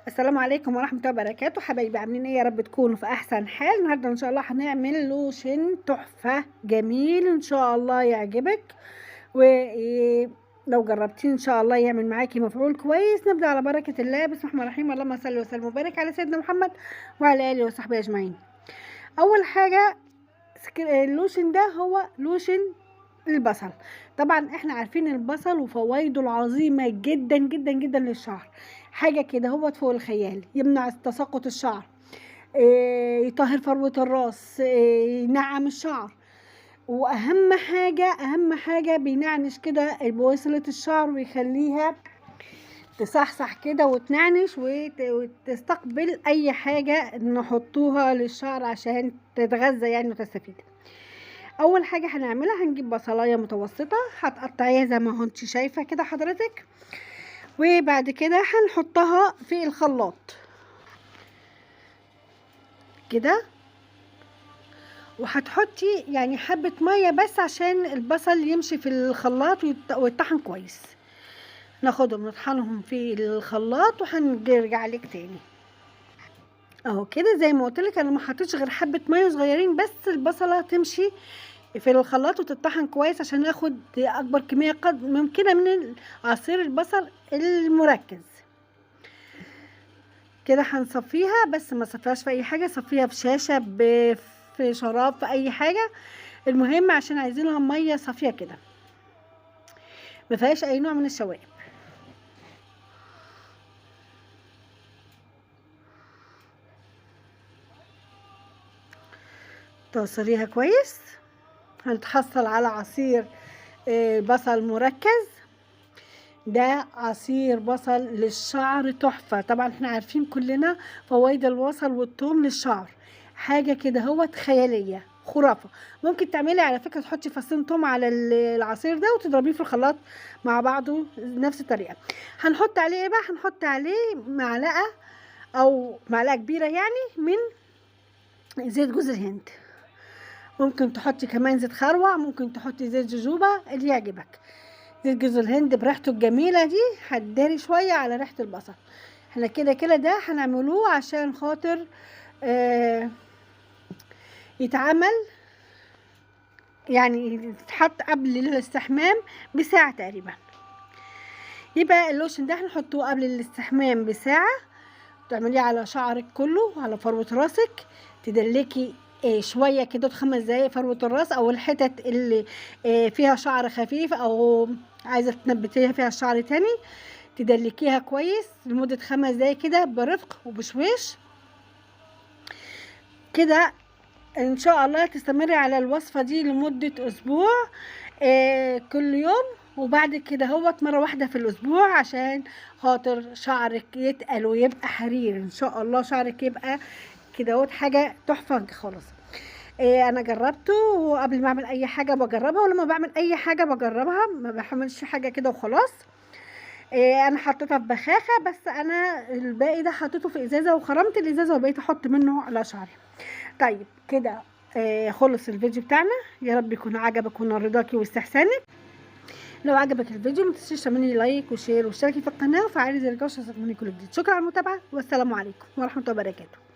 السلام عليكم ورحمة الله وبركاته. حبايبي عاملين ايه؟ يا رب تكونوا في احسن حال. النهارده ان شاء الله هنعمل لوشن تحفة جميل ان شاء الله يعجبك، ولو جربتيه ان شاء الله يعمل معاكي مفعول كويس. نبدأ على بركة الله. بسم الله الرحمن الرحيم. اللهم صل وسلم وبارك على سيدنا محمد وعلى اله وصحبه اجمعين. اول حاجة اللوشن ده هو لوشن البصل. طبعا احنا عارفين البصل وفوائده العظيمة جدا جدا جدا للشعر. حاجة كده هو فوق الخيال. يمنع تساقط الشعر، يطهر فروة الراس، ينعم الشعر، واهم حاجة بينعنش كده بوصلة الشعر ويخليها تصحصح كده وتنعنش وتستقبل اي حاجة نحطوها للشعر عشان تتغذى يعني وتستفيد. اول حاجه هنعملها هنجيب بصلايه متوسطه، هتقطعيها زي ما انت شايفه كده حضرتك، وبعد كده هنحطها في الخلاط كده، وهتحطي يعني حبه ميه بس عشان البصل يمشي في الخلاط ويتطحن كويس. ناخدهم نطحنهم في الخلاط وهنرجع لك تاني اهو كده. زي ما قلت لك انا ما حطيتش غير حبه ميه صغيرين بس البصله تمشي في الخلاط وتطحن كويس عشان ناخد اكبر كميه قد ممكنه من عصير البصل المركز. كده هنصفيها، بس ما صفيهاش في اي حاجه، صفيها في شاشه، في شراب، في اي حاجه. المهم عشان عايزينها ميه صافيه كده ما فيهاش اي نوع من الشوائب. تعصريها كويس. هنتحصل على عصير بصل مركز. ده عصير بصل للشعر تحفة. طبعا احنا عارفين كلنا فوائد البصل والثوم للشعر، حاجة كده هو خيالية خرافة. ممكن تعملي على فكرة تحطي فصين ثوم على العصير ده وتضربيه في الخلاط مع بعضه نفس الطريقة. هنحط عليه ايه بقى؟ هنحط عليه معلقة او معلقة كبيرة يعني من زيت جوز الهند. ممكن تحطي كمان زيت خروع، ممكن تحطي زيت جوجوبا اللي يعجبك. زيت جوز الهند بريحته الجميله دي هتداري شويه على ريحه البصل. احنا كده ده هنعملوه عشان خاطر يتعمل يعني يتحط قبل الاستحمام بساعه تقريبا. يبقى اللوشن ده هنحطوه قبل الاستحمام بساعه، تعمليه على شعرك كله وعلى فروه راسك، تدلكي شويه كده 5 دقايق فروه الراس او الحتت اللي فيها شعر خفيف او عايزه تنبتيها فيها الشعر تاني، تدلكيها كويس لمده 5 دقايق كده برفق وبشويش كده. ان شاء الله تستمري على الوصفه دي لمده اسبوع كل يوم، وبعد كده هوت مره واحده في الاسبوع عشان خاطر شعرك يتقل ويبقى حرير. ان شاء الله شعرك يبقى كده اهوت حاجه تحفه خالص. انا جربته وقبل ما اعمل اي حاجه بجربها، ولما بعمل اي حاجه بجربها، ما بحملش حاجه كده وخلاص. انا حطيتها في بخاخه، بس انا الباقي ده حطيته في ازازه وخرمت الازازه وبقيت احط منه على شعري. طيب كده خلص الفيديو بتاعنا. يا رب يكون عجبك ونال رضاكي واستحسانك. لو عجبك الفيديو ما تنسيش تعملي لايك وشير واشتركي في القناه وفعلي زر الجرس عشان تكوني كل جديد. شكرا على المتابعه والسلام عليكم ورحمه الله وبركاته.